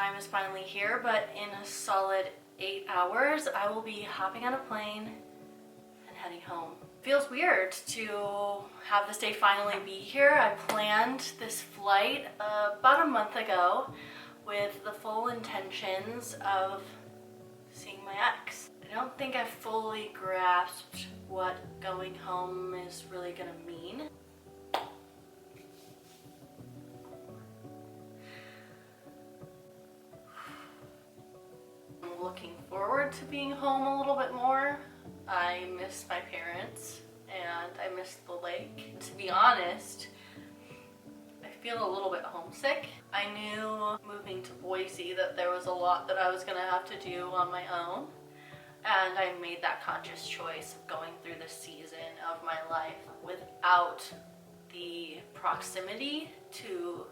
time is finally here, but in a solid 8 hours, I will be hopping on a plane and heading home. Feels weird to have this day finally be here. I planned this flight about a month ago with the full intentions of seeing my ex. I don't think I fully grasped what going home is really gonna mean. I'm looking forward to being home a little bit more. I miss my parents and I miss the lake. To be honest, I feel a little bit homesick. I knew moving to Boise that there was a lot that I was gonna have to do on my own, and I made that conscious choice of going through this season of my life without the proximity to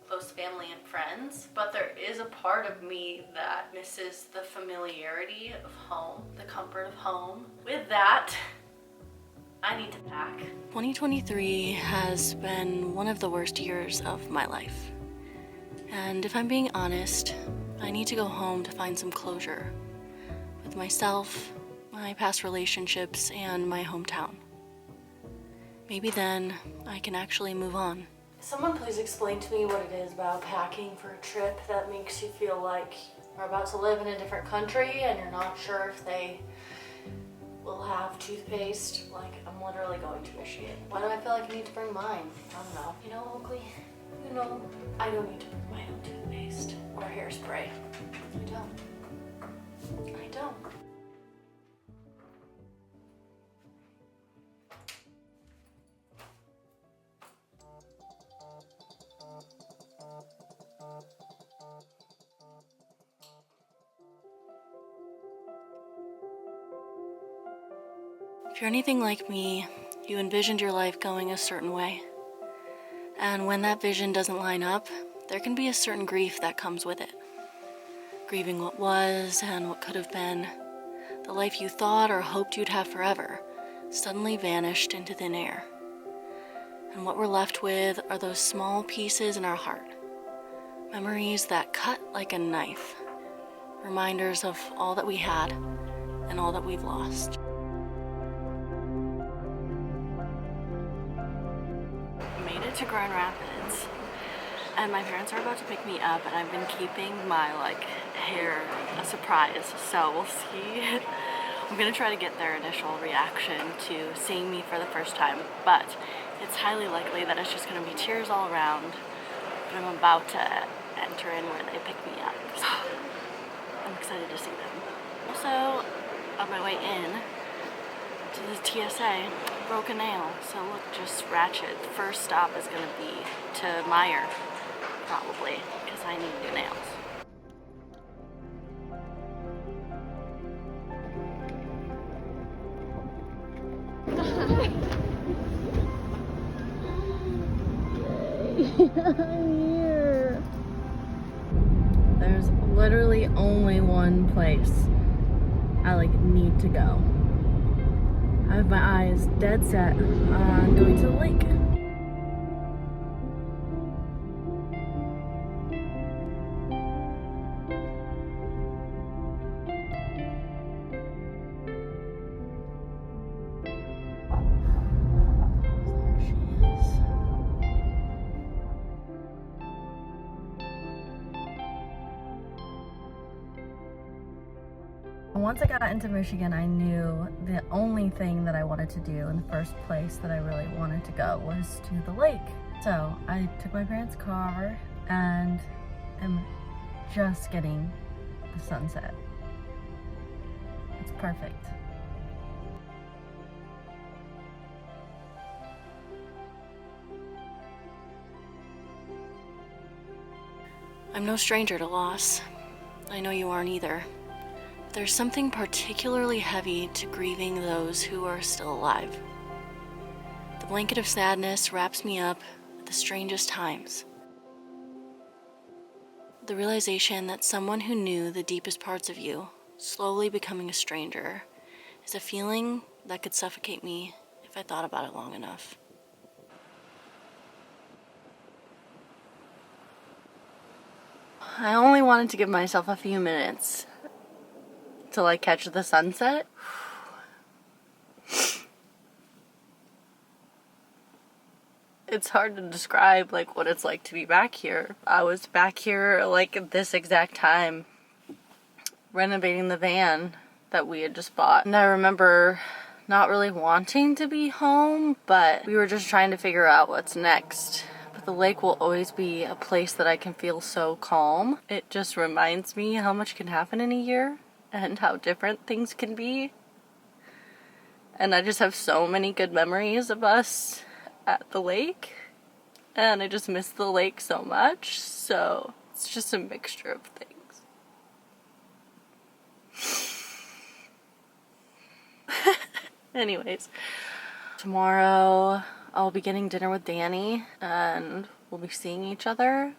close family and friends. But there is a part of me that misses the familiarity of home, the comfort of home. With that, I need to pack. 2023 has been one of the worst years of my life. And if I'm being honest, I need to go home to find some closure with myself, my past relationships, and my hometown. Maybe then I can actually move on. Someone please explain to me what it is about packing for a trip that makes you feel like you're about to live in a different country and you're not sure if they will have toothpaste. Like, I'm literally going to Michigan. Why do I feel like I need to bring mine? I don't know. You know, Oakley, you know, I don't need to bring my own toothpaste or hairspray. I don't. I don't. If you're anything like me, you envisioned your life going a certain way. And when that vision doesn't line up, there can be a certain grief that comes with it. Grieving what was and what could have been. The life you thought or hoped you'd have forever suddenly vanished into thin air. And what we're left with are those small pieces in our heart. Memories that cut like a knife. Reminders of all that we had and all that we've lost. Made it to Grand Rapids, and my parents are about to pick me up, and I've been keeping my hair a surprise, so we'll see. I'm gonna try to get their initial reaction to seeing me for the first time, but it's highly likely that it's just gonna be tears all around. But I'm about to enter in where they pick me up, so I'm excited to see them. Also, on my way in to the TSA, broke a nail, so look, just ratchet. The first stop is gonna be to Meijer, probably, because I need new nails. I'm here. There's literally only one place I need to go. I have my eyes dead set on going to the lake. There she is. Once I got into Michigan, I knew the only thing that I wanted to do, and the first place that I really wanted to go was to the lake. So I took my parents' car and am just getting the sunset. It's perfect. I'm no stranger to loss. I know you aren't either. There's something particularly heavy to grieving those who are still alive. The blanket of sadness wraps me up at the strangest times. The realization that someone who knew the deepest parts of you slowly becoming a stranger is a feeling that could suffocate me if I thought about it long enough. I only wanted to give myself a few minutes to like catch the sunset. It's hard to describe like what it's like to be back here. I was back here like at this exact time renovating the van that we had just bought. And I remember not really wanting to be home, but we were just trying to figure out what's next. But the lake will always be a place that I can feel so calm. It just reminds me how much can happen in a year and how different things can be. And I just have so many good memories of us at the lake. And I just miss the lake so much. So it's just a mixture of things. Anyways, tomorrow I'll be getting dinner with Danny and we'll be seeing each other.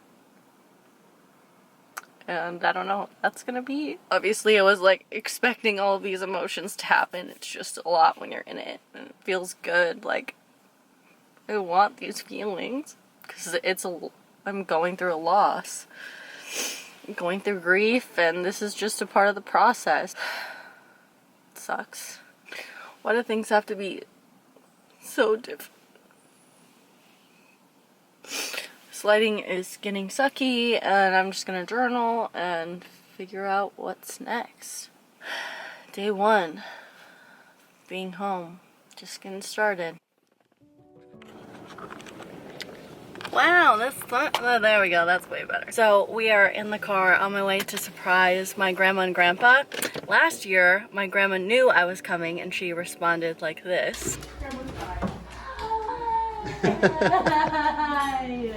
And I don't know what that's gonna be. Obviously I was like expecting all of these emotions to happen. It's just a lot when you're in it and it feels good. Like I want these feelings because I'm going through a loss. I'm going through grief and this is just a part of the process. It sucks. Why do things have to be so different? This lighting is getting sucky and I'm just gonna journal and figure out what's next. Day 1, being home, just getting started. Wow, there we go, that's way better. So we are in the car on my way to surprise my grandma and grandpa. Last year, my grandma knew I was coming and she responded like this. Hi.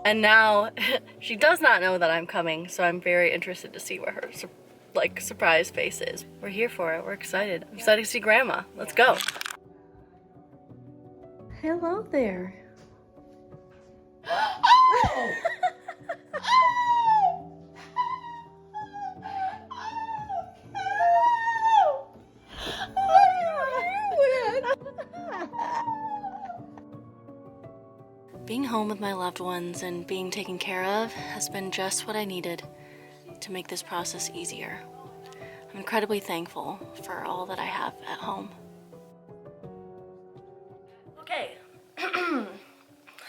And now she does not know that I'm coming, so I'm very interested to see what her surprise face is. We're here for it. We're excited. I'm excited to see Grandma. Let's go. Hello there. Oh! Being home with my loved ones and being taken care of has been just what I needed to make this process easier. I'm incredibly thankful for all that I have at home. Okay,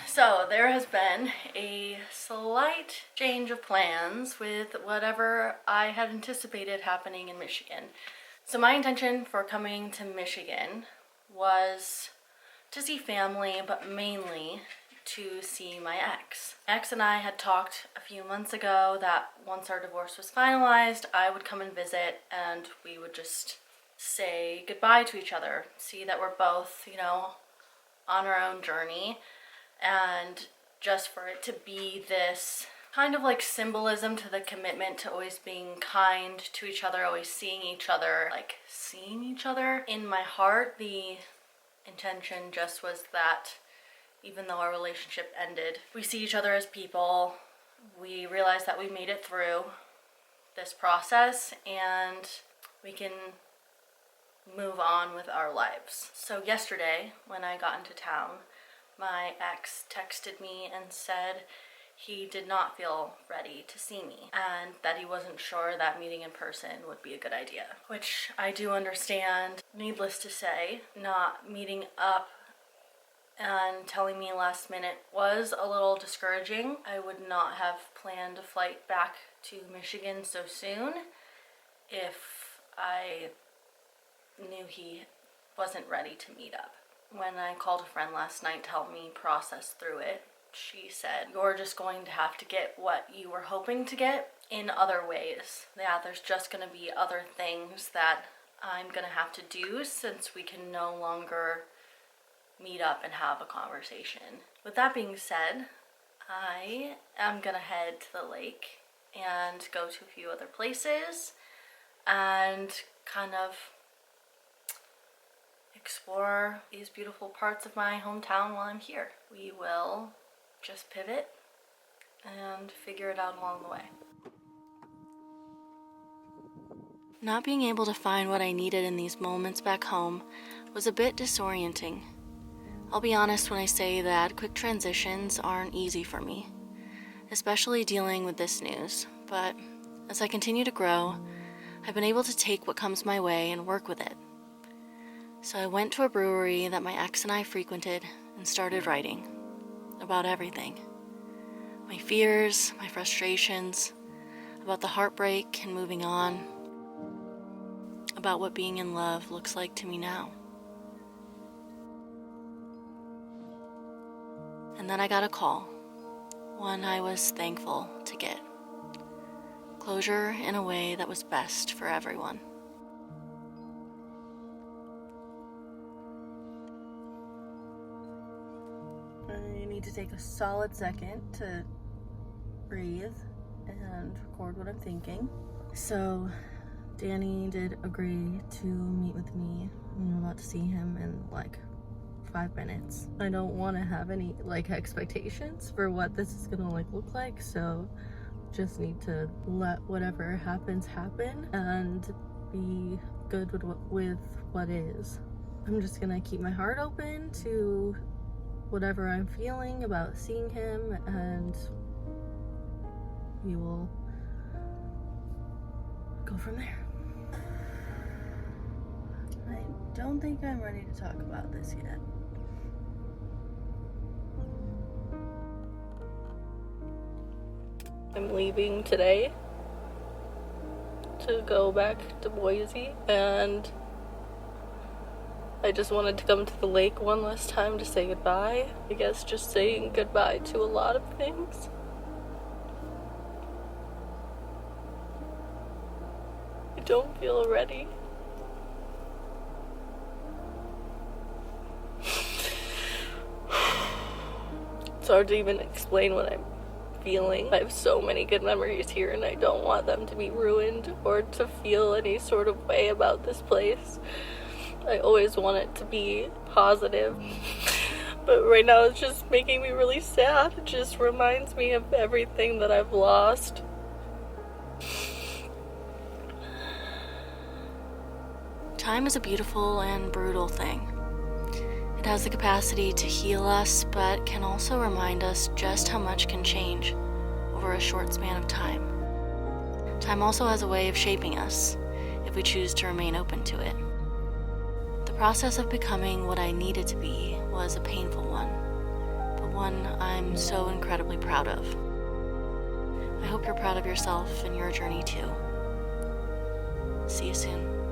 so there has been a slight change of plans with whatever I had anticipated happening in Michigan. So my intention for coming to Michigan was to see family, but mainly to see my ex. My ex and I had talked a few months ago that once our divorce was finalized, I would come and visit and we would just say goodbye to each other, see that we're both, you know, on our own journey, and just for it to be this kind of like symbolism to the commitment to always being kind to each other, always seeing each other. In my heart, the intention just was that even though our relationship ended, we see each other as people. We realize that we made it through this process and we can move on with our lives. So yesterday, when I got into town, my ex texted me and said he did not feel ready to see me and that he wasn't sure that meeting in person would be a good idea, which I do understand. Needless to say, not meeting up and telling me last minute was a little discouraging. I would not have planned a flight back to Michigan so soon if I knew he wasn't ready to meet up. When I called a friend last night to help me process through it, she said, "You're just going to have to get what you were hoping to get in other ways. Yeah, there's just going to be other things that I'm going to have to do since we can no longer meet up and have a conversation." With that being said, I am going to head to the lake and go to a few other places and kind of explore these beautiful parts of my hometown while I'm here. We will just pivot and figure it out along the way. Not being able to find what I needed in these moments back home was a bit disorienting. I'll be honest when I say that quick transitions aren't easy for me, especially dealing with this news, but as I continue to grow, I've been able to take what comes my way and work with it. So I went to a brewery that my ex and I frequented and started writing about everything. My fears, my frustrations, about the heartbreak and moving on, about what being in love looks like to me now. And then I got a call, one I was thankful to get. Closure in a way that was best for everyone. I need to take a solid second to breathe and record what I'm thinking. So, Danny did agree to meet with me. I'm about to see him in like 5 minutes. I don't want to have any like expectations for what this is gonna like look like, so just need to let whatever happens happen and be good with what is. I'm just gonna keep my heart open to whatever I'm feeling about seeing him, and we will go from there. I don't think I'm ready to talk about this yet. I'm leaving today to go back to Boise, and I just wanted to come to the lake one last time to say goodbye. I guess just saying goodbye to a lot of things. I don't feel ready. It's hard to even explain what I'm feeling. I have so many good memories here, and I don't want them to be ruined or to feel any sort of way about this place. I always want it to be positive, but right now it's just making me really sad. It just reminds me of everything that I've lost. Time is a beautiful and brutal thing. It has the capacity to heal us, but can also remind us just how much can change over a short span of time. Time also has a way of shaping us, if we choose to remain open to it. The process of becoming what I needed to be was a painful one, but one I'm so incredibly proud of. I hope you're proud of yourself and your journey too. See you soon.